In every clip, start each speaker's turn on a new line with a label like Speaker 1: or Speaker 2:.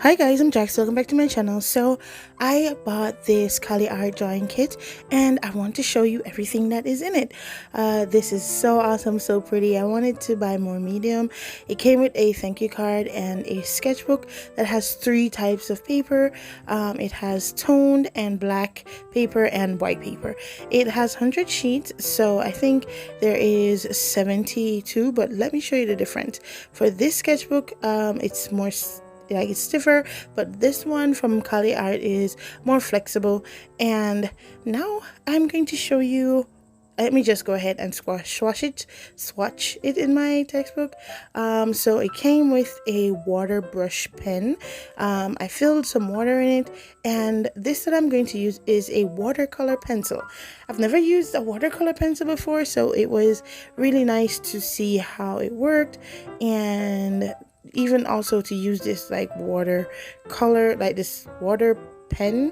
Speaker 1: Hi guys, I'm Jax. Welcome back to my channel. So I bought this Caliart Drawing Kit and I want to show you everything that is in it. This is so awesome, so pretty. I wanted to buy more medium. It came with a thank you card and a sketchbook that has 3 types of paper. It has toned and black paper and white paper. It has 100 sheets, so I think there is 72, but let me show you the difference. For this sketchbook, it's more it's stiffer, but this one from Caliart is more flexible. And now I'm going to show you, let me just go ahead and swatch it in my textbook. So it came with a water brush pen. I filled some water in it, and this that I'm going to use is a watercolor pencil. I've never used a watercolor pencil before, so it was really nice to see how it worked, and even also to use this like watercolor, like this water pen,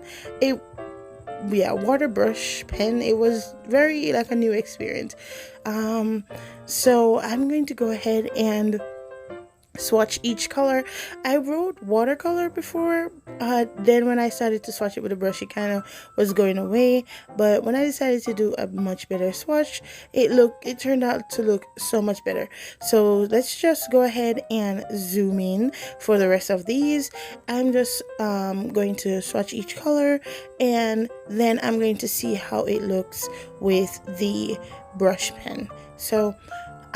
Speaker 1: water brush pen. It was very like a new experience. So I'm going to go ahead and swatch each color. I wrote watercolor before, then when I started to swatch it with a brush, it kind of was going away. But when I decided to do a much better swatch, it turned out to look so much better. So let's just go ahead and zoom in for the rest of these. I'm just going to swatch each color, and then I'm going to see how it looks with the brush pen. So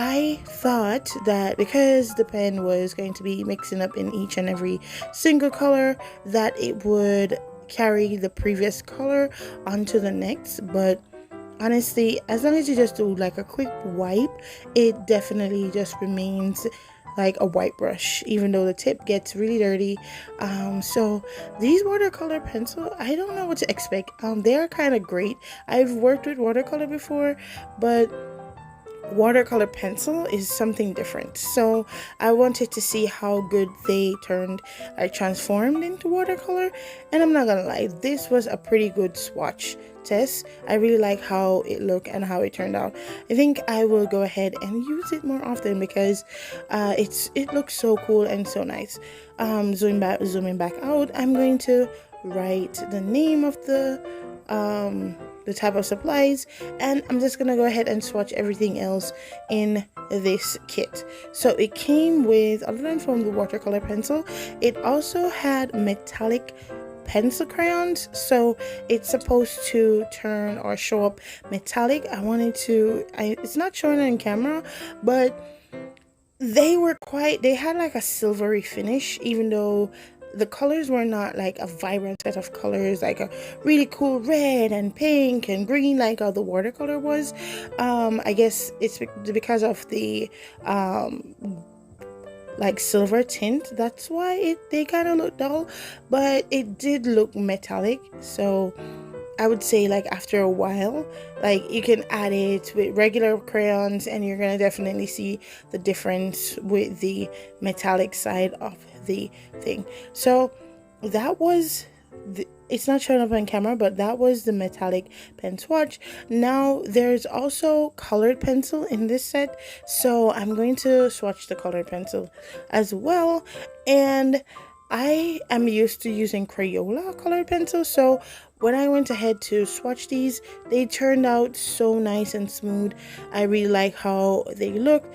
Speaker 1: I thought that because the pen was going to be mixing up in each and every single color, that it would carry the previous color onto the next. But honestly, as long as you just do like a quick wipe, it definitely just remains like a white brush, even though the tip gets really dirty. So these watercolor pencil, I don't know what to expect. They are kind of great. I've worked with watercolor before, but watercolor pencil is something different. So I wanted to see how good they transformed into watercolor, and I'm not gonna lie, this was a pretty good swatch test. I really like how it looked and how it turned out. I think I will go ahead and use it more often because it looks so cool and so nice. Zooming back out, I'm going to write the name of the type of supplies, and I'm just gonna go ahead and swatch everything else in this kit. So it came with, other than from the watercolor pencil, it also had metallic pencil crayons, so it's supposed to turn or show up metallic. It's not showing on camera, but they had like a silvery finish, even though the colors were not like a vibrant set of colors, like a really cool red and pink and green like the watercolor was. I guess it's because of the like silver tint, that's why they kind of look dull, but it did look metallic. So I would say like after a while, like you can add it with regular crayons and you're gonna definitely see the difference with the metallic side of the thing. So that was it's not showing up on camera, but that was the metallic pen swatch. Now there's also colored pencil in this set, so I'm going to swatch the colored pencil as well. And I am used to using Crayola colored pencil, so when I went ahead to swatch these, they turned out so nice and smooth. I really like how they look.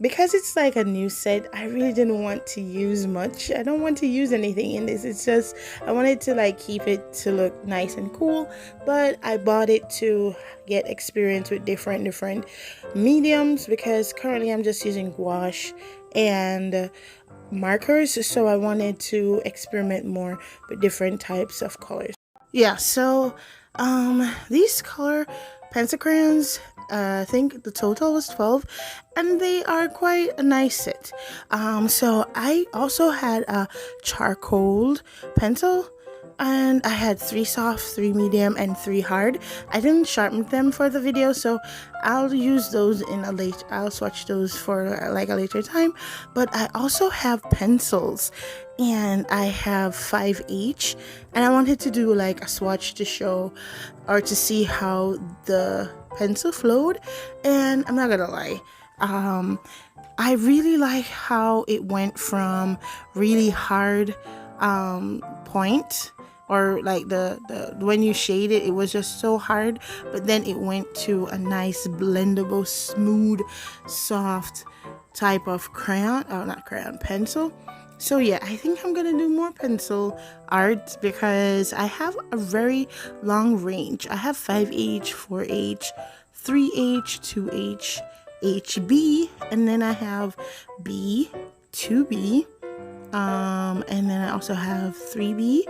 Speaker 1: Because it's like a new set, I really didn't want to use much. I don't want to use anything in this. It's just I wanted to like keep it to look nice and cool, but I bought it to get experience with different mediums, because currently I'm just using gouache and markers, so I wanted to experiment more with different types of colors. Yeah, so these color pencil crayons, I think the total was 12, and they are quite a nice set. So I also had a charcoal pencil, and I had 3 soft, 3 medium, and 3 hard. I didn't sharpen them for the video, so I'll use those I'll swatch those for like a later time. But I also have pencils, and I have 5 each, and I wanted to do like a swatch to show or to see how the pencil flowed. And I'm not gonna lie, I really like how it went from really hard point, or like the when you shade it, it was just so hard, but then it went to a nice blendable, smooth, soft type of crayon, oh not crayon, pencil. So yeah, I think I'm gonna do more pencil art because I have a very long range. I have 5H, 4H, 3H, 2H, HB, and then I have B, 2B, and then I also have 3B.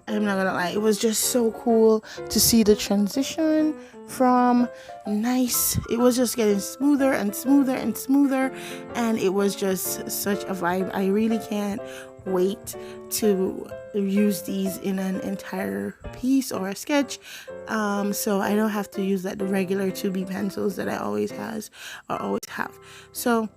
Speaker 1: I'm not gonna lie, it was just so cool to see the transition from nice, it was just getting smoother and smoother and smoother, and it was just such a vibe. I really can't wait to use these in an entire piece or a sketch, so I don't have to use like the regular 2B pencils that I always have. So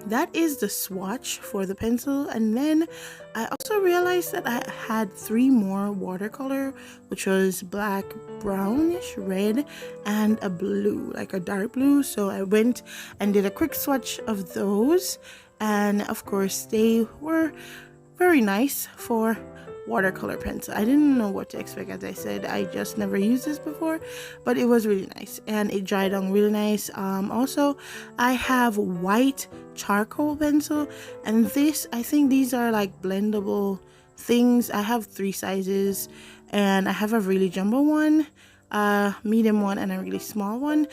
Speaker 1: that is the swatch for the pencil. And then I also realized that I had 3 more watercolor, which was black, brownish, red, and a blue, like a dark blue. So I went and did a quick swatch of those, and of course they were very nice for watercolor pencil. I didn't know what to expect. As I said, I just never used this before, but it was really nice and it dried on really nice. Also, I have white charcoal pencil, and this, I think these are like blendable things. I have 3 sizes, and I have a really jumbo one, a medium one, and a really small one.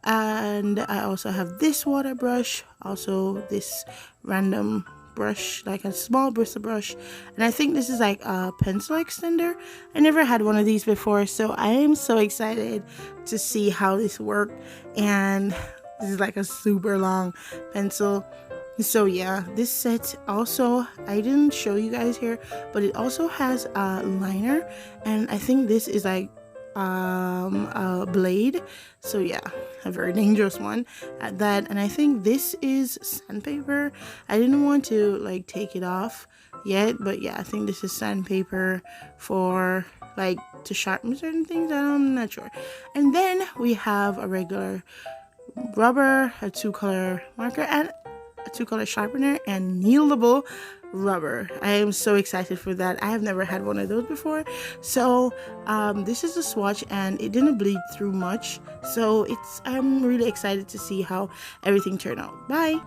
Speaker 1: And I also have this water brush, also this random brush, like a small bristle brush, and I think this is like a pencil extender. I never had one of these before, so I am so excited to see how this worked. And this is like a super long pencil. So yeah, this set also, I didn't show you guys here, but it also has a liner, and I think this is like a blade. So yeah, a very dangerous one at that. And I think this is sandpaper. I didn't want to like take it off yet, but yeah, I think this is sandpaper for like to sharpen certain things. I'm not sure. And then we have a regular rubber, a 2-color marker, and a 2-color sharpener, and kneadable rubber. I am so excited for that. I have never had one of those before. So this is a swatch, and it didn't bleed through much, so I'm really excited to see how everything turned out. Bye.